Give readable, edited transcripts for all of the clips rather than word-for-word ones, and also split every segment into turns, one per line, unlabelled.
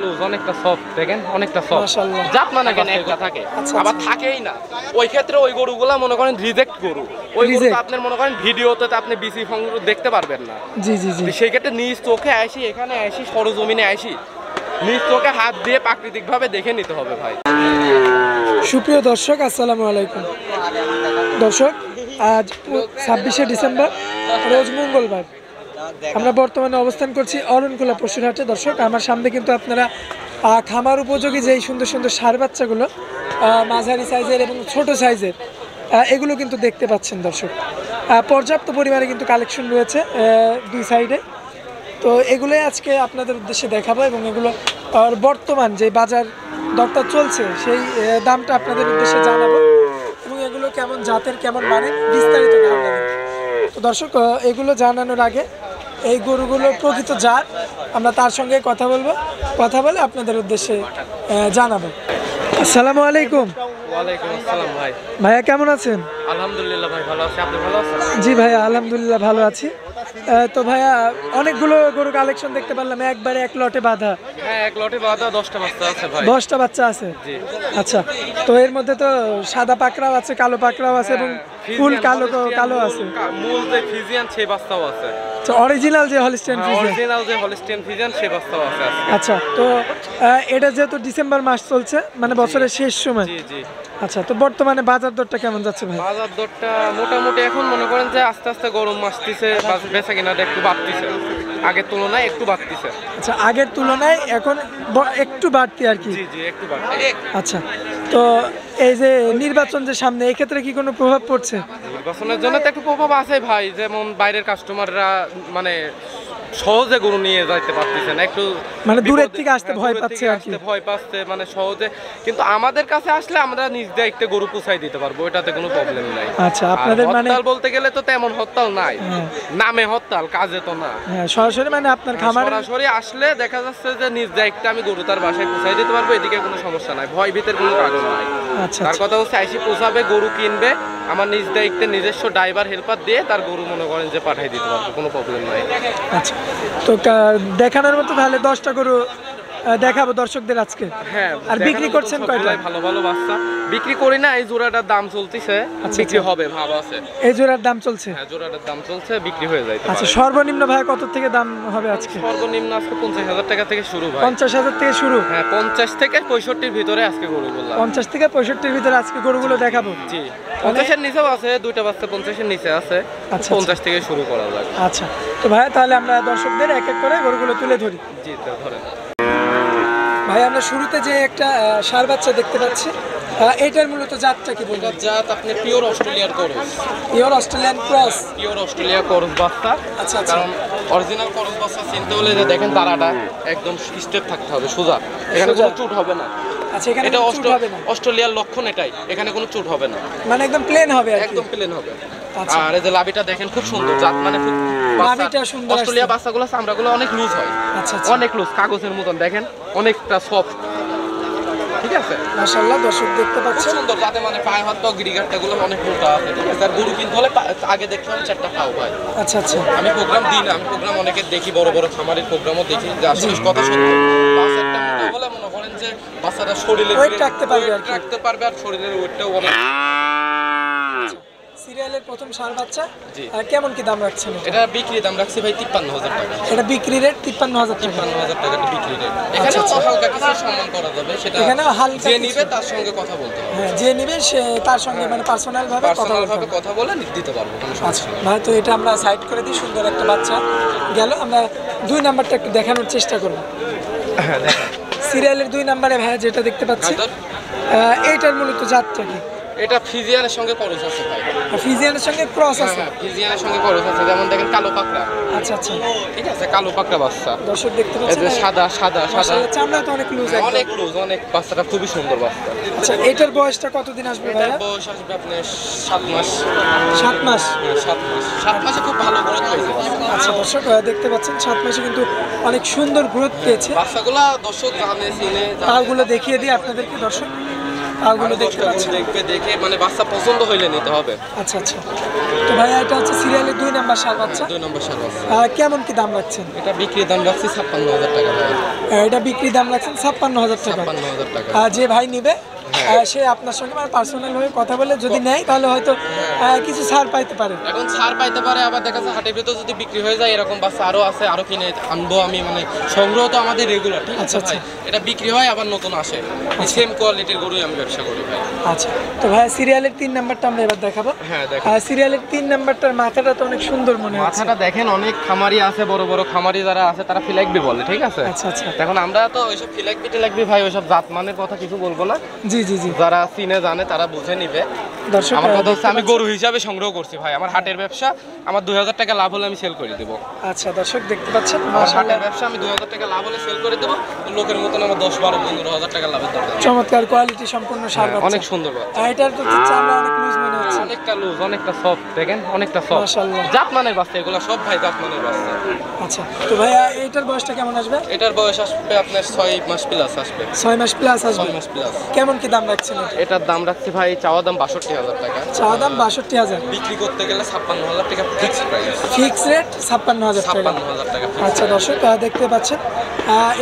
Loose, অনেকটা soft দেখেন, অনেকটা সফট
মাশাআল্লাহ।
জাত মানে কেন একটা থাকে,
আচ্ছা,
আবার থাকেই না। ওই ক্ষেত্রে ওই গরুগুলা মনে করেন রিজেক্ট গরু, ওই গরু
Reject।
আপনার মনে করেন ভিডিওতে তো আপনি বিসি সংগ্রহ দেখতে পারবেন না।
জি জি জি।
সেই ক্ষেত্রে নিজ চোখে আসি, এখানে আসি, সরজমিনে আসি, নিজ চোখে হাত দিয়ে প্রাকৃতিকভাবে দেখে নিতে হবে ভাই।
সুপ্রিয় দর্শক আসসালামু আলাইকুম। দর্শক আজ 26শে ডিসেম্বর রোজ মঙ্গলবার, আমরা বর্তমানে অবস্থান করছি অরণকুলা পশুর হাটে। দর্শক আমার সামনে কিন্তু আপনারা খামার উপযোগী যেই সুন্দর সুন্দর ষাঁড় বাচ্চাগুলো মাঝারি সাইজের এবং ছোট সাইজের এগুলো কিন্তু দেখতে পাচ্ছেন দর্শক। পর্যাপ্ত পরিমাণে কিন্তু কালেকশন রয়েছে দুই সাইডে। তো এগুলোই আজকে আপনাদের উদ্দেশ্যে দেখাবো এবং এগুলো বর্তমান যে বাজার দরটা চলছে সেই দামটা আপনাদের উদ্দেশ্যে জানাবো এবং এগুলো কেমন জাতের কেমন মানে বিস্তারিত ধারণা দেব। তো দর্শক এগুলো জানানোর আগে এই গরুগুলোর প্রকৃত জাত আমরা তার সঙ্গে কথা বলবো, কথা বলে আপনাদের উদ্দেশ্যে জানাবো। আসসালামু আলাইকুম।
ওয়ালাইকুম আসসালাম ভাই।
ভাইয়া কেমন আছেন?
আলহামদুলিল্লাহ ভাই ভালো আছি, আপনি ভালো আছেন?
জি ভাইয়া আলহামদুলিল্লাহ ভালো আছি। তো ভাইয়া অনেকগুলো গরু কালেকশন দেখতে পারলাম, একবারে এক লটে বাঁধা।
হ্যাঁ, এক লটে বাঁধা 10টা বাচ্চা আছে ভাই।
10টা বাচ্চা আছে?
জি।
আচ্ছা, তো এর মধ্যে তো সাদা পাকড়াও আছে, কালো পাকড়াও আছে এবং ফুল কালো কালো আছে।
মূল যে ফিজিয়ান সেই বাচ্চাও আছে।
আচ্ছা, অরিজিনাল যে হলিস্টিয়ান ফ্রিজিয়ান।
অরিজিনাল যে হলিস্টিয়ান ফিজিয়ান সেই বাচ্চাও আছে।
আচ্ছা, তো এটা যেহেতু ডিসেম্বর মাস চলছে, মানে বছরের শেষ সময়।
জি জি।
আচ্ছা, তো বর্তমানে বাজার দরটা কেমন যাচ্ছে ভাই?
বাজার দরটা মোটামুটি এখন মনে করেন যে আস্তে আস্তে গরম আসতেছে, বেচা কিনাটা একটু বাড়তিছে, আগের তুলনায় একটু বাড়তিছে।
আচ্ছা, আগের তুলনায় এখন একটু বাড়তি আর কি।
জি জি, একটু বাড়তি।
আচ্ছা, তো এই যে নির্বাচন যে সামনে, এই ক্ষেত্রে কি কোনো প্রভাব পড়ছে?
নির্বাচনের জন্য তো একটু প্রভাব আছে ভাই, যেমন বাইরের কাস্টমাররা মানে সহজে গরু নিয়ে যাইতে পারতেছে না, একটু
মানে দূরের থেকে আসতে ভয় পাচ্ছে আর কি।
ভয় পাচ্ছে মানে সহজে, কিন্তু আমাদের কাছে আসলে আমরা নিজ দায়িত্বে গরু পুষাই দিতে পারবো, এটাতে কোনো প্রবলেম নাই।
আচ্ছা, আপনাদের মানে
হরতাল বলতে গেলে তো তেমন হরতাল নাই, নামে হরতাল, কাজে তো না।
হ্যাঁ, সরাসরি মানে আপনার খামার
সরাসরি আসলে দেখা যাচ্ছে যে নিজ দায়িত্বে আমি গরু তার বাসায় পুষাই দিতে পারবো, এদিকে কোনো সমস্যা নাই, ভয় ভীতের কোনো কারণ নাই।
আচ্ছা,
তার কথা হচ্ছে আইসি পোষাবে, গরু কিনবে, আমার নিজ দায়িত্বে নিজস্ব ড্রাইভার হেল্পার দিয়ে তার গরু মনে করেন যে পাঠাই দিতে পারবো, কোনো প্রবলেম নাই।
আচ্ছা, তো দেখানোর মতো তাহলে 10টা গরু দেখাবো দর্শকদের আজকে।
হ্যাঁ,
আর বিক্রি করছেন কয়টা?
ভালো ভালো বাচ্চা বিক্রি করি না, এই জোড়াটার দাম চলতেছে, বিক্রি হবে ভাব আছে।
এই জোড়ার দাম চলছে?
হ্যাঁ, জোড়াটার দাম চলছে, বিক্রি হয়ে যায়।
আচ্ছা, সর্বনিম্ন ভাই কত থেকে দাম হবে আজকে?
সর্বনিম্ন আজকে 50,000 টাকা থেকে শুরু ভাই।
50,000 থেকে শুরু?
হ্যাঁ, 50 থেকে 65-র ভিতরে আজকে গরু বললাম।
50 থেকে 65-র ভিতরে আজকে গরুগুলো দেখাবো।
জি, 50-এর নিচেও আছে, দুইটা বাচ্চা 50-এর নিচে আছে।
আচ্ছা,
50 থেকে শুরু করা যাবে।
আচ্ছা, তো ভাই তাহলে আমরা দর্শকদের এক এক করে গরুগুলো তুলে ধরি।
জি, ধরেন
ভাই, আমরা শুরুতে যে একটা ষাঁড় বাচ্চা দেখতে পাচ্ছি, এটার মূলত জাতটা কি বলবেন?
জাত আপনি পিওর অস্ট্রেলিয়ার করস,
pure Australian cross.
Pure Australia করস বাচ্চা।
আচ্ছা,
কারণ অরিজিনাল করস বাচ্চা চিনতে হলে যে দেখেন তারাটা একদম স্ট্রেট থাকতে হবে, সোজা, এখানে কোনো চুট হবে না।
আচ্ছা, এখানে
এটা
চুট হবে না?
অস্ট্রেলিয়ার লক্ষণ এটাই, এখানে কোনো চুট হবে না,
মানে একদম প্লেন হবে আর কি?
একদম প্লেন হবে।
আচ্ছা।
আর এই যে লাভিটা দেখেন খুব সুন্দর, জাত মানে খুব
লাভিটা সুন্দর।
অস্ট্রেলিয়া বাচ্চাগুলো চামড়াগুলো অনেক লুজ হয়।
আচ্ছা,
অনেক লুজ, কাগজের মতন দেখেন, অনেকটা সফট। ঠিক আছে,
মাশাআল্লাহ দর্শক দেখতে
খুব
পাচ্ছেন।
সুন্দর, যাতে মানে পায়ে হাত গিরিগাট্টাগুলো অনেক মোটা আছে। ঠিক আছে, আর গরু কিনতে হলে আগে দেখতে হবে 4টা পাও ভাই।
আচ্ছা আচ্ছা,
আমি প্রোগ্রাম দিই না, আমি প্রোগ্রাম অনেকে দেখি, বড় বড় খামারের প্রোগ্রামও দেখি, যে আসলে কথা সত্য, বাচ্চাটা মোটা হলে মনে করেন যে বাচ্চাটা শরীরে
ওয়েট রাখতে পারবে
আর শরীরের ওয়েটটাও অনেক।
সিরিয়ালের প্রথম ষাঁড় বাচ্চা,
জি।
কেমন কি দাম রাখছেন?
এটা বিক্রি দাম রাখছি ভাই 53,000 টাকা।
এটা বিক্রি রেট 53,000 টাকা?
53,000 টাকা বিক্রি রেট। এখানে হালকা কিছু সম্মান করা যাবে, সেটা
এখানে হালকা
যে নিবে তার সঙ্গে কথা বলতে হবে।
হ্যাঁ, যে নিবে সে তার সঙ্গে মানে পার্সোনাল ভাবে
কথা বলে দিতে পারবো, কোনো সমস্যা নেই।
ভাই, তো এটা আমরা সাইড করে দিই, সুন্দর একটা বাচ্চা গেল। আমরা 2 নাম্বারটা একটু দেখানোর চেষ্টা করব।
হ্যাঁ, দেখেন
সিরিয়ালের 2 নাম্বারে ভাই যেটা দেখতে পাচ্ছি, এইটার মূলত জাতটা কি?
এটা ফিজিয়ানের সঙ্গে করস আছে ভাই।
ফিজিয়ানের সঙ্গে ক্রস আছে?
হ্যাঁ, ফিজিয়ানের সঙ্গে করস আছে, যেমন দেখেন কালো পাকড়া।
আচ্ছা আচ্ছা,
ঠিক আছে, কালো পাকড়া বাচ্চা।
দর্শক দেখতে
এই
পাচ্ছেন
যে সাদা সাদা সাদা,
চামড়া তো অনেক লুজ,
অনেক লুজ, অনেক, বাচ্চাটা খুবই সুন্দর বাচ্চা।
আচ্ছা, এটার বয়সটা কতদিন আসবে ভাই?
এটার বয়স আসবে আপনার 7 মাস।
7 মাস?
হ্যাঁ, 7 মাস। 7 মাসে খুব ভালো গ্রোথ হয়েছে।
আচ্ছা দর্শক দেখতে পাচ্ছেন 7 মাসে কিন্তু অনেক সুন্দর গ্রোথ পেয়েছে।
বাচ্চাগুলা দর্শক জানে, চিনে,
পাগুলো দেখিয়ে দিই আপনাদেরকে দর্শক, পাগুলো দেখতে পাচ্ছেন।
দেখে মানে বাচ্চা পছন্দ হইলে নিতে হবে।
আচ্ছা আচ্ছা, তো ভাইয়া এটা হচ্ছে সিরিয়ালের 2 নাম্বার ষাঁড় বাচ্চা।
2 নম্বর ষাঁড় বাচ্চা।
কেমন কি দাম রাখছেন?
এটা বিক্রির দাম রাখছি 56,000 টাকা।
এটা বিক্রি দাম রাখছেন 56,000 টাকা।
56,000 টাকা।
যে ভাই নিবে সে আপনার সঙ্গে মানে পার্সোনাল হয়ে কথা বলে যদি নেয় তাহলে হয়তো কিছু ছাড় পাইতে পারে।
এখন ছাড় পাইতে পারে, আবার দেখা যাচ্ছে হাটের ভিতর যদি বিক্রি হয়ে যায় এরকম বাচ্চা আরো আছে, আরো কিনে আনবো আমি, মানে সংগ্রহ তো আমাদের রেগুলার, ঠিক আছে ভাই। এটা বিক্রি হয় আবার নতুন আসে, সেম কোয়ালিটির গরুই আমি ব্যবসা করি ভাই।
আচ্ছা, তো ভাই সিরিয়ালের 3 নাম্বারটা আমরা এবার দেখাবো।
হ্যাঁ দেখেন,
সিরিয়ালের 3 নাম্বারটার মাথাটা তো অনেক সুন্দর মনে হচ্ছে।
মাথাটা দেখেন, অনেক খামারি আছে, বড় বড় খামারি যারা আছে তারা ফিলাকবি বলে, ঠিক আছে।
আচ্ছা আচ্ছা,
এখন আমরা তো ওইসব ফিলাকবি টিলাকবি ভাই ওইসব জাতমানের কথা কিছু বলবো না।
জি জি জি,
যারা চিনে জানে তারা বুঝে নিবে।
দর্শক
আমার কথা হচ্ছে আমি গরু হিসাবে সংগ্রহ করছি ভাই, আমার হাটের ব্যবসা, আমার 2000 টাকা লাভ হলে আমি সেল করে দেবো।
আচ্ছা দর্শক দেখতে পাচ্ছেন
আমার
মাশাআল্লাহ,
হাটের ব্যবসা আমি 2000 টাকা লাভ হলে সেল করে দেবো। লোকের মতন আমার 10-12-15,000 টাকা লাভের দরকার।
চমৎকার কোয়ালিটি সম্পূর্ণ সার বাচ্চা।
অনেক সুন্দর বাচ্চা।
এটার তো চামড়া অনেক লুজ মনে হচ্ছে।
অনেকটা লুজ, অনেকটা সফট, দেখেন অনেকটা সফট।
মাশাআল্লাহ,
জাতমানের বাচ্চা এগুলো সব ভাই, জাতমানের বাচ্চা।
আচ্ছা, তো ভাইয়া এটার বয়সটা কেমন আসবে?
এটার বয়স আসবে আপনার 6 মাস প্লাস আসবে।
6 মাস প্লাস আসবে।
6 মাস প্লাস।
কেমন কি দাম রাখছেন এটা?
এটার দাম রাখছি ভাই, চাওয়া দাম 62,000 টাকা,
চাওয়া দাম 62,000,
বিক্রি করতে গেলে 56,000 টাকা ফিক্স প্রাইস।
ফিক্স রেট 56,000 টাকা।
56,000 টাকা fixed
আচ্ছা দর্শক দেখতে পাচ্ছেন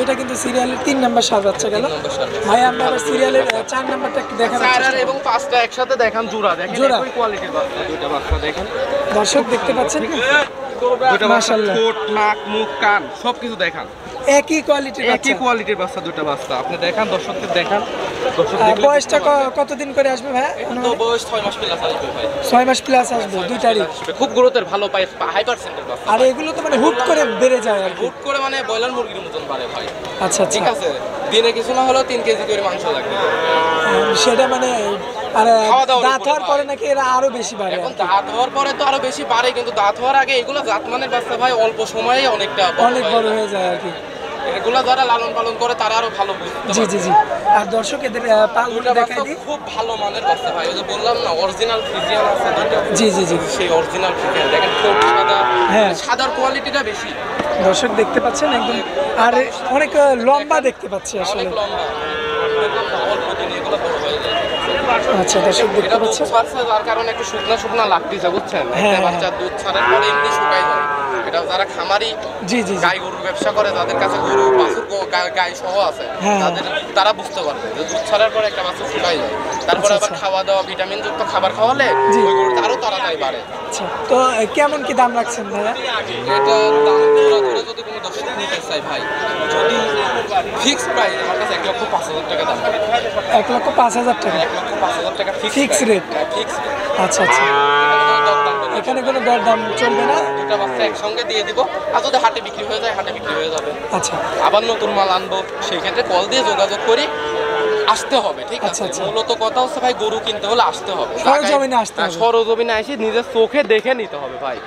এটা কিন্তু সিরিয়ালের 3 নাম্বার সার বাচ্চা গেল।
number service।
ভাই আমরা আবার সিরিয়ালের 4 নাম্বারটা একটু দেখানোর
চার
চেষ্টা
এবং 5টা একসাথে দেখান, জোড়া দেখেন,
জোড়া।
একই কোয়ালিটির বাচ্চা, দুইটা বাচ্চা দেখেন।
করব। দর্শক দেখতে পাচ্ছেন
দুইটা বাচ্চা,
মাশাআল্লাহ।
ঠোঁট, নাক, মুখ, কান সবকিছু দেখান,
একই কোয়ালিটির
একই
বাচ্চা।
কোয়ালিটির বাচ্চা, দুইটা বাচ্চা আপনি দেখান, দর্শকদের দেখান। দর্শক দেখলে
বয়সটা
বুঝতে পারবে।
কতদিন করে আসবে ভাই?
তো বয়স 6 মাস প্লাস আসবে ভাই।
6 মাস প্লাস আসবে দুইটারই।
খুব গ্রোথের ভালো পাই, হাই পার্সেন্টের বাচ্চা।
আর এগুলো তো মানে হুট করে বেড়ে যায় আর কি।
হুট করে মানে ব্রয়লার মুরগির মতন বাড়ে ভাই,
আচ্ছা
ঠিক
আচ্ছা,
আছে। দিনে কিছু না হলেও 3 কেজি করে মাংস লাগবে।
সেটা মানে আর
খাওয়া দাওয়ার
দাঁত
উপরে
হওয়ার পরে
ভাই।
নাকি এরা আরো বেশি বাড়ে
এখন
আর কি।
দাঁত হওয়ার পরে তো আরো বেশি বাড়ে, কিন্তু দাঁত হওয়ার আগে এগুলো জাতমানের বাচ্চা ভাই অল্প সময়ে অনেকটা
অনেক বড় হয়ে যায় আর কি।
এগুলো যারা লালন পালন করে তারা আরো ভালো বুঝতে
জি
পারে।
জি জি, আর দর্শক এদের পালগুলো
দুইটা
দেখাই
বাচ্চা
দিই।
খুব ভালো মানের বাচ্চা ভাই, ওই যে বললাম না অরিজিনাল ফ্রিজিয়ান আছে দুইটা।
জি জি জি,
সেই অরিজিনাল ফ্রিজিয়ান দেখেন, ঠোঁট সাদা,
হ্যাঁ।
সাদার কোয়ালিটিটা বেশি,
দর্শক দেখতে পাচ্ছেন একদম, আর অনেক লম্বা দেখতে পাচ্ছি আসলে।
অনেক লম্বা। বললাম না, অল্প দিনে এগুলো বড় হয়ে যায়।
আচ্ছা দর্শক দেখতে
এটা দুধ
পাচ্ছেন
ছাড়ছে যার কারণে একটু শুকনা শুকনা লাগতেছে, বুঝছেন।
হ্যাঁ,
একটা বাচ্চা দুধ ছাড়ার পরে এমনি শুকায় যায়। এটা যারা খামারি
জি জি জি,
গাই গরুর ব্যবসা করে, যাদের কাছে গরু বাছুর গাই সহ আছে,
হ্যাঁ।
তারা বুঝতে পারবে যে দুধ ছাড়ার পরে একটা বাছুর শুকায় যায়। তারপরে
আচ্ছা,
আবার খাওয়া দাওয়া ভিটামিন যুক্ত খাবার খাওয়ালে
জি।
ওই গরুটা আরো তাড়াতাড়ি বাড়ে।
আচ্ছা, তো কেমন কি দাম রাখছেন ভাইয়া?
এটা দাম জোড়া ধরে যদি কোনো দর্শক নিতে চাই ভাই, যদি ফিক্স প্রাইস আমার কাছে 1,05,000 টাকা দাম।
1,05,000 টাকা
1,05,000 টাকা
Fix
ফিক্স
rate?
ফিক্স।
আচ্ছা আচ্ছা, এখানে কোনো দরদাম চলবে না?
দুটা বাচ্চা একসঙ্গে দিয়ে দিব, আর যদি হাটে বিক্রি হয়ে যায় হাটে বিক্রি হয়ে যাবে।
আচ্ছা
আবার নতুন মাল আনবো, সেই ক্ষেত্রে কল দিয়ে যোগাযোগ করি, আসতে হবে, ঠিক
আচ্ছা,
আছে।
আচ্ছা।
মূলত কথা হচ্ছে ভাই, গরু কিনতে হলে আসতে হবে,
সরজমিনে আসতে হবে।
সরজমিনে এসে নিজের চোখে দেখে নিতে হবে ভাই।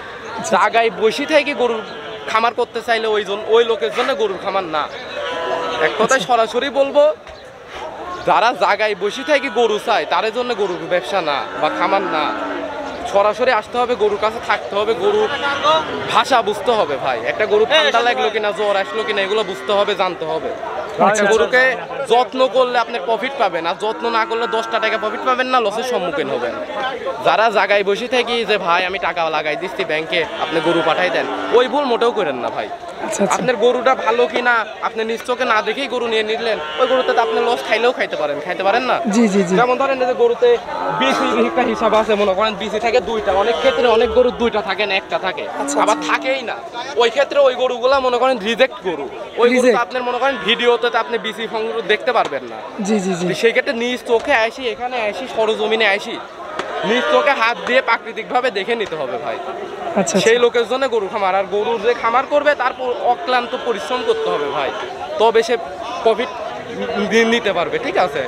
জায়গায় বসে থেকে গরুর খামার করতে চাইলে ওই লোকের জন্য গরুর খামার না। এক কথায় সরাসরি বলবো, যারা জায়গায় বসে থেকে গরু চায় তাদের জন্য গরুর ব্যবসা না বা খামার না। সরাসরি আসতে হবে, গরুর কাছে থাকতে হবে, গরুর ভাষা বুঝতে হবে ভাই। একটা গরু ঠান্ডা লাগলো কিনা, জ্বর আসলো কিনা, এগুলো বুঝতে হবে, জানতে হবে। একটা গরুকে যত্ন করলে আপনি প্রফিট পাবেন, আর যত্ন না করলে 10টা টাকা প্রফিট পাবেন না, লসের সম্মুখীন হবেন। যারা জায়গায় বসে থাকি যে ভাই আমি টাকা লাগাই দিচ্ছি ব্যাংকে, আপনি গরু পাঠাই দেন, ওই ভুল মোটেও করেন না ভাই।
আচ্ছা আচ্ছা,
আপনার গরুটা ভালো কিনা আপনি নিজ চোখে না দেখেই গরু নিয়ে নিলেন, ওই গরুতে তো আপনি লস খাইলেও খাইতে পারেন না।
জি জি জি,
যেমন ধরেন যে গরুতে বিসি একটা হিসাব আছে, মনে করেন বিসি থাকে 2টা, অনেক ক্ষেত্রে অনেক গরু 2টা থাকে না, একটা থাকে,
আচ্ছা,
আবার
আচ্ছা।
থাকেই না। ওই ক্ষেত্রে ওই গরুগুলা মনে করেন রিজেক্ট গরু, ওই গরু
Reject।
আপনার মনে করেন ভিডিওতে তো আপনি বিসি সংগ্রহ দেখতে পারবেন না।
জি জি জি,
সেই ক্ষেত্রে নিজ চোখে আসি, এখানে আসি, সরজমিনে আসি, নিজ চোখে হাত দিয়ে প্রাকৃতিকভাবে দেখে নিতে হবে ভাই।
আচ্ছা
সেই লোকের জন্য গরু খামার, আর গরুর যে খামার করবে তারপর অক্লান্ত পরিশ্রম করতে হবে ভাই, তবে সে প্রফিট নিতে পারবে, ঠিক আছে।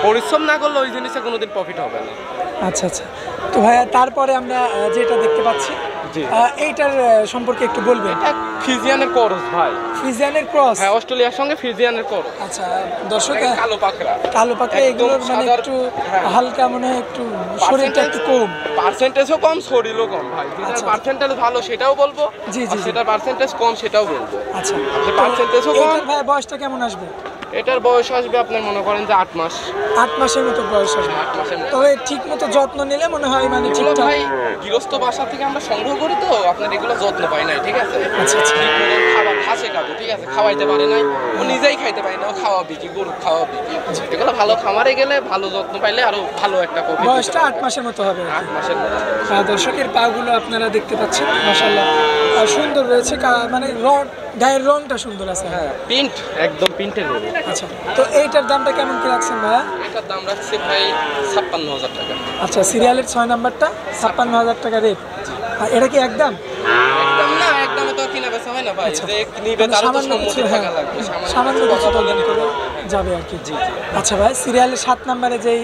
পরিশ্রম না করলে ওই জিনিসে কোনোদিন প্রফিট হবে না।
আচ্ছা আচ্ছা, তো ভাইয়া তারপরে আমরা যেটা দেখতে পাচ্ছি
জি,
এইটার সম্পর্কে একটু বলবেন।
এটা ফ্রিজিয়ানের করস ভাই,
ফ্রিজিয়ানের ক্রস।
হ্যাঁ, অস্ট্রেলিয়ার সঙ্গে ফ্রিজিয়ানের করস।
আচ্ছা দর্শক
কালো পাকড়া,
কালো পাখি
একদম
এগুলোর মানে
সাদার-
একটু
হ্যাঁ।
হালকা মনে হয় একটু শরীরটা একটু কম।
পার্সেন্টেজও কম, শরীরও কম ভাই। যেটার
আচ্ছা।
পার্সেন্টেজ ভালো সেটাও বলবো,
জি, জি,
আর
জি।
সেটার পার্সেন্টেজ কম সেটাও বলবো।
আচ্ছা,
পার্সেন্টেজও কম।
এইটার ভাই বয়সটা কেমন আসবে?
এটার বয়স আসবে আপনার মনে করেন যে 8 মাস।
8 মাসের মতো বয়স আসবে।
8 মাসের মতো।
তবে ঠিক মতো যত্ন নিলে মনে হয় মানে
এগুলো
ঠিকঠাক।
ভাই গৃহস্থ বাসা থেকে আমরা সংগ্রহ করি তো, আপনার এগুলো যত্ন পাই নাই, ঠিক আছে?
আচ্ছা আচ্ছা।
ঠিক মতন খাবার খাসে খাবো, ঠিক আছে, খাওয়াইতে পারে নাই, ও নিজেই খাইতে পারে না, ও খাওয়াবি কি, গরু খাওয়াবি কি? এগুলো ভালো খামারে গেলে ভালো যত্ন পাইলে আরো ভালো একটা প্রফিট।
বয়সটা 8 মাসের মতো হবে।
8 মাসের মতো।
দর্শকের পাগুলো আপনারা দেখতে পাচ্ছেন মাশাআল্লাহ সুন্দর রয়েছে, মানে রং, গায়ের রংটা সুন্দর আছে।
হ্যাঁ, প্রিন্ট একদম প্রিন্টের গরু।
আচ্ছা, তো এইটার দামটা কেমন কি রাখছেন ভাইয়া?
এটার দাম রাখছে ভাই 56,000 টাকা।
আচ্ছা, সিরিয়ালের 6 নাম্বারটা 56,000 টাকা রেট। আর এটা কি একদম?
একদম না, একদমে তো কিনা বেচা হয় না ভাই, যে নিবে তার তো
সামান্য
সম্মতি
কিছু,
থাকা লাগবে,
সামান্য কিছু দরদাম করে যাবে আর কি। আচ্ছা ভাই, সিরিয়ালের 7 নাম্বারে যেই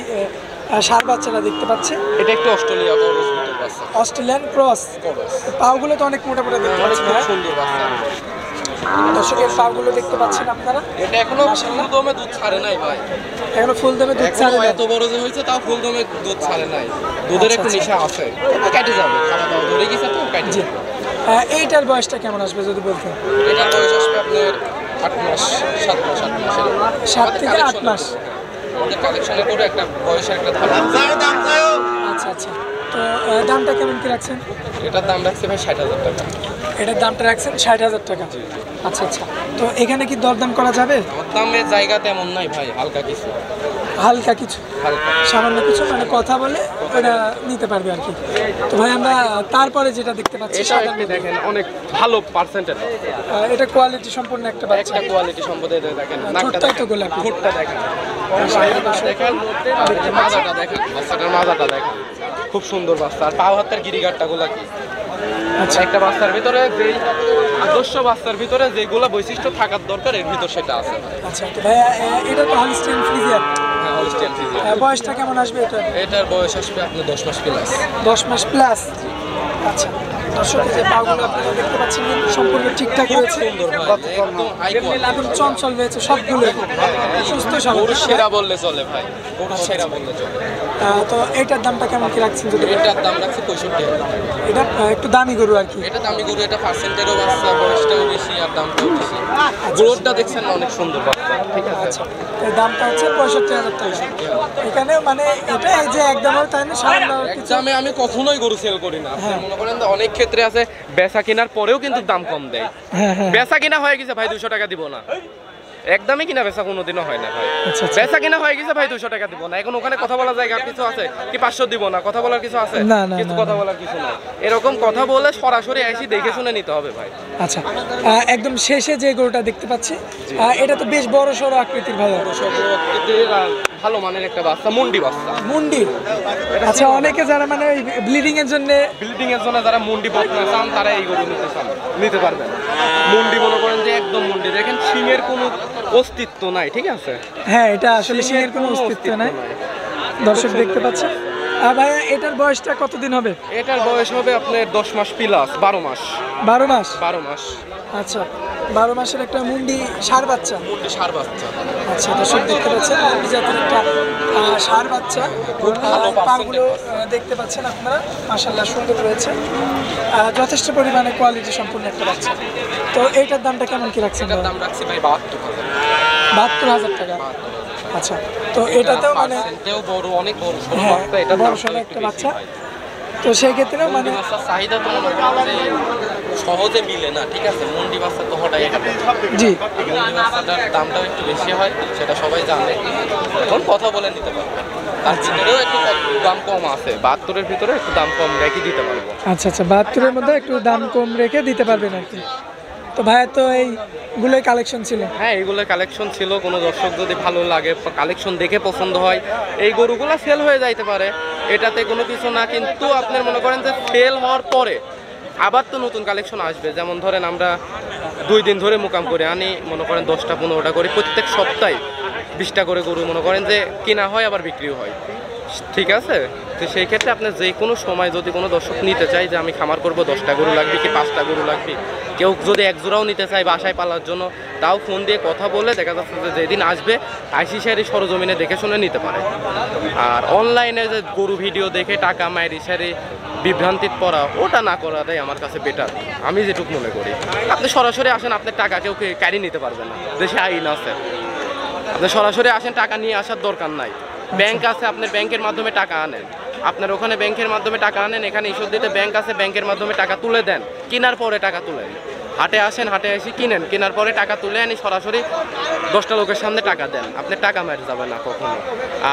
ষাঁড় বাচ্চাটা দেখতে পাচ্ছি,
এটা একটু অস্ট্রেলিয়া গরুর ভিতর বাচ্চা,
অস্ট্রেলিয়ান ক্রস। পাগুলো তো অনেক মোটা মোটা দেখতে
অনেক
পাচ্ছি
খুব
ভাই।
সুন্দর বাচ্চা।
দর্শকের পাগুলো দেখতে পাচ্ছেন আপনারা,
এটা এখনো ফুল দমে দুধ ছাড়ে নাই ভাই,
এখনো ফুল দামে দুধ
এখনো
ছাড়ে না।
এত বড় যে হয়েছে তাও ফুল দমে দুধ ছাড়ে নাই, দুধের একটু নেশা আছে, কেটে যাবে, খাওয়া দাওয়া ধরে গেছে তো কেটে
জি।
যাবে।
এইটার বয়সটা কেমন আসবে যদি বলতেন?
এটার বয়স আসবে আপনার 8 মাস, 7 মাস, 8 মাস এরকম।
7 থেকে 8 মাস।
আমাদের কালেকশনে করে একটা বয়সের একটা ধারণা।
আচ্ছা আচ্ছা, তো দামটা কেমন কি রাখছেন?
এটার দাম রাখছে ভাই 60,000 টাকা।
এটার দামটা রাখছেন 60,000 টাকা। আচ্ছা আচ্ছা, তো এখানে কি দরদাম করা যাবে?
আমার দামের জায়গা তেমন নাই ভাই, হালকা কিছু,
হালকা কিছু,
হালকা।
সামান্য কিছু, মানে কথা বলে ওটা নিতে পারবে আর কি। তো ভাই আমরা তারপরে যেটা দেখতে পাচ্ছি,
এটা একটু দেখেন অনেক ভালো পার্সেন্টেজ,
এটা কোয়ালিটি সম্পূর্ণ একটা বাচ্চা।
একটা কোয়ালিটি সম্পদে দেখেন, নাকটা
ঠোঁটটাও তো
দেখেন,
গোলাপি।
ঠোঁটটা দেখেন, দেখেন, মাজাটা দেখেন, বাচ্চাটার মাজাটা দেখেন, খুব সুন্দর বাচ্চা। আর পাও হাতের গিরিগাটটা গুলা কি,
আচ্ছা
একটা বাচ্চার ভিতরে যেই আদর্শ বাচ্চার ভিতরে যেগুলো বৈশিষ্ট্য থাকার দরকার এর ভিতর সেটা আছে।
আচ্ছা, তো ভাইয়া এটা তো হলস্টেইন ফ্রিজিয়ান,
হ্যাঁ, হলস্টেইন ফ্রিজিয়ান।
বয়সটা কেমন আসবে এটা?
এটার বয়স আসবে আপনার 10 মাস প্লাস।
10 মাস প্লাস। আচ্ছা, দর্শক যে পাগুলো আপনারা দেখতে পাচ্ছেন কিন্তু সম্পূর্ণ ঠিকঠাক রয়েছে,
সুন্দর ভাই, একদম হাই কোয়ালিটি।
একদম চঞ্চল রয়েছে সবগুলো, সুস্থ সবল।
গরু সেরা বললে চলে ভাই, গরু সেরা বললে চলে।
তো এইটার দামটা কেমন কি রাখছেন যদি?
এটার দাম রাখছে 65,000 টাকা।
এটা একটু দামি গরু আর কি।
এটা দামি গরু, এটা পার্সেন্টেরও বাচ্চা, বয়সটাও বেশি আর দামটাও বেশি। গ্রোথটা দেখছেন না, অনেক সুন্দর বাচ্চা, ঠিক আছে?
আচ্ছা, এর দামটা হচ্ছে 65,000 টাকা। এখানে মানে এটা এই যে একদম তাই না, সামান্য কিছু।
দামে আমি কখনোই গরু সেল করি না। আপনি মনে করেন যে অনেক ক্ষেত্রে আছে বেচা কেনার পরেও কিন্তু দাম কম দেয়।
হ্যাঁ হ্যাঁ,
বেচা কিনা হয়ে গেছে ভাই 200 টাকা দিব না, একদমই কিনা বেচা কোনোদিনও হয় না ভাই।
আচ্ছা, আচ্ছা।
বেচা কিনা হয়ে গেছে ভাই 200 টাকা দিব না। এখন ওখানে কথা বলার জায়গা কিছু আছে কি, 500 দিব না, কথা বলার কিছু আছে?
না, না,
কিছু
না,
কথা বলার কিছু নাই। এরকম কথা বলে সরাসরি এসে দেখে শুনে নিতে হবে ভাই।
আচ্ছা, একদম শেষে যে গরুটা দেখতে পাচ্ছি, এটা তো বেশ বড় সড়ো আকৃতির ভাই,
ভালো মানের একটা বাচ্চা, মুন্ডি বাচ্চা।
মুন্ডি। আচ্ছা, অনেকে যারা মানে ব্লিডিং এর জন্য,
বিল্ডিং এর জন্য যারা মুন্ডি বকনা চান তারা এই গরু নিতে পারবেন। মুন্ডি মনে করেন যে একদম মুন্ডি, দেখেন সিংয়ের কোনো অস্তিত্ব নাই, ঠিক আছে?
হ্যাঁ এটা আসলে সিংহের কোনো অস্তিত্ব নাই, দর্শক দেখতে পাচ্ছে। ভাই এটার বয়সটা কতদিন হবে?
এটার বয়স হবে আপনার 10 মাস প্লাস, 12 মাস।
12 মাস।
12 মাস
আচ্ছা, 12 মাসের একটা মুন্ডি ষাঁড় বাচ্চা।
মুন্ডি ষাঁড় বাচ্চা।
আচ্ছা, দর্শক দেখতে পাচ্ছেন মুন্ডি জাতের একটা ষাঁড় বাচ্চা।
খুব ভালো
পাগুলো দেখতে পাচ্ছেন আপনারা, মাশাআল্লাহ সুন্দর রয়েছে, যথেষ্ট পরিমাণে কোয়ালিটি সম্পূর্ণ একটা বাচ্চা। তো এইটার দামটা কেমন কি রাখছেন?
এটার দাম রাখছি ভাই 72,000।
72,000 টাকা। আচ্ছা, তো এটাতেও মানে
পার্সেন্টেও বড়, অনেক বড় সরো
হ্যাঁ,
বাচ্চা, এটার
বড়
দাম
সড়ো
একটু
একটা
বেশি
বাচ্চা।
ভাই।
তো সেই ক্ষেত্রেও মানে
মুন্ডি বাচ্চার চাহিদা তো মনে করেন যে সহজে মিলে না, ঠিক আছে? মুন্ডি বাচ্চা তো হঠাৎ
জি,
মুন্ডি বাচ্চাটার দামটাও একটু বেশি হয়, সেটা সবাই জানে। এখন কথা বলে নিতে পারবে, তার ভিতরেও একটু দাম কম আছে, 72-এর ভিতরে একটু দাম কম রেখে দিতে পারবো।
আচ্ছা আচ্ছা, 72-এর মধ্যে একটু দাম কম রেখে দিতে পারবেন আর কি। তো ভাইয়া তো এইগুলোই কালেকশন ছিল?
হ্যাঁ, এইগুলো কালেকশন ছিল। কোনো দর্শক যদি ভালো লাগে, কালেকশন দেখে পছন্দ হয়, এই গরুগুলো সেল হয়ে যাইতে পারে, এটাতে কোনো কিছু না। কিন্তু আপনার মনে করেন যে সেল হওয়ার পরে আবার তো নতুন কালেকশন আসবে। যেমন ধরেন আমরা 2 দিন ধরে মোকাম করে আনি, মনে করেন 10টা 15টা করে প্রত্যেক সপ্তাহে 20টা করে গরু মনে করেন যে কেনা হয়, আবার বিক্রিও হয়, ঠিক আছে? তো সেই ক্ষেত্রে আপনার যে কোনো সময় যদি কোনো দর্শক নিতে চায় যে আমি খামার করব, 10টা গরু লাগবে কি 5টা গরু লাগবে, কেউ যদি এক জোড়াও নিতে চায় বাসায় পালার জন্য, তাও ফোন দিয়ে কথা বলে দেখা যাচ্ছে যে যেদিন আসবে আইসিসিআরি সরজমিনে দেখে শুনে নিতে পারে। আর অনলাইনে যে গরু ভিডিও দেখে টাকা মায়ের ইসারি বিভ্রান্তিত পড়া, ওটা না করাটাই আমার কাছে বেটার, আমি যেটুকু মনে করি। আপনি সরাসরি আসেন, আপনার টাকা কেউ কাড়ি নিতে পারবে না, দেশে আইন আছে। আপনি সরাসরি আসেন, টাকা নিয়ে আসার দরকার নাই। ব্যাংক আছে, আপনার ব্যাংকের মাধ্যমে টাকা আনেন, আপনার ওখানে ব্যাংকের মাধ্যমে টাকা আনেন, এখানে ঈশ্বরদীতে ব্যাংক আছে, ব্যাংকের মাধ্যমে টাকা তুলে দেন, কেনার পরে টাকা তুলেন। হাটে আসেন, হাটে এসে কিনেন, কেনার পরে টাকা তুলে আনি, সরাসরি 10টা লোকের সামনে টাকা দেন, আপনার টাকা মেরে যাবে না কখনো।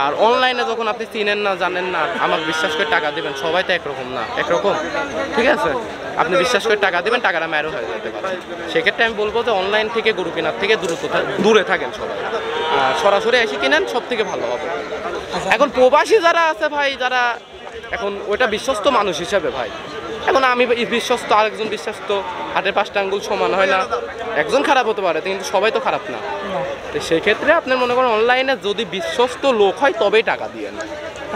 আর অনলাইনে যখন আপনি চিনেন না, জানেন না, আমার বিশ্বাস করে টাকা দিবেন, সবাই তো একরকম না, একরকম, ঠিক আছে? আপনি বিশ্বাস করে টাকা দিবেন, টাকাটা মেরো হয়ে যেতে পারে। সেক্ষেত্রে আমি বলবো যে অনলাইন থেকে গরু কেনার থেকে দূরে থাকেন সবাই, আর সরাসরি এসে কিনেন, সব থেকে ভালো হবে। এখন প্রবাসী যারা আছে ভাই, যারা এখন ওইটা বিশ্বস্ত মানুষ হিসাবে ভাই, এখন আমি বিশ্বস্ত, আরেকজন বিশ্বস্ত, হাটের 5টা আঙ্গুল সমান হয় না, একজন খারাপ হতে পারে কিন্তু সবাই তো খারাপ না। তো সেই ক্ষেত্রে আপনার মনে করেন অনলাইনে যদি বিশ্বস্ত লোক হয় তবেই টাকা দিয়ে না।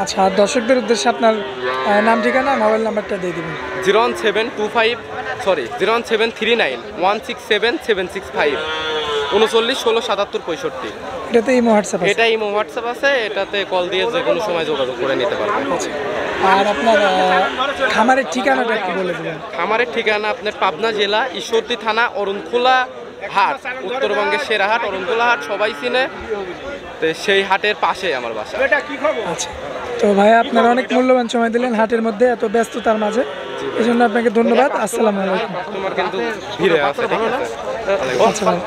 আচ্ছা, আর দর্শকদের উদ্দেশ্যে আপনার নাম, ঠিকানা, মোবাইল নাম্বারটা দিয়ে দিবেন।
01725 39 16 77 65।
এটাতে ইমো হোয়াটসঅ্যাপ আছে?
এটা ইমো হোয়াটসঅ্যাপ আছে, এটাতে কল দিয়ে যে কোনো সময় যোগাযোগ করে নিতে পারবেন।
আর আপনার খামারের ঠিকানাটা একটু বলে দেবেন।
খামারের ঠিকানা আপনার পাবনা জেলা ঈশ্বরদী থানা অরুণখোলা হাট, উত্তরবঙ্গের সেরা হাট অরুণখোলা হাট, সবাই চিনে। তো সেই হাটের পাশে আমার বাসা।
আচ্ছা, তো ভাইয়া আপনারা অনেক মূল্যবান সময় দিলেন হাটের মধ্যে এত ব্যস্ততার মাঝে, এই জন্য আপনাকে ধন্যবাদ। আসসালামু আলাইকুম।
তোমার কিন্তু ভিড়ে আছে, ঠিক আছে?
আচ্ছা ভাই।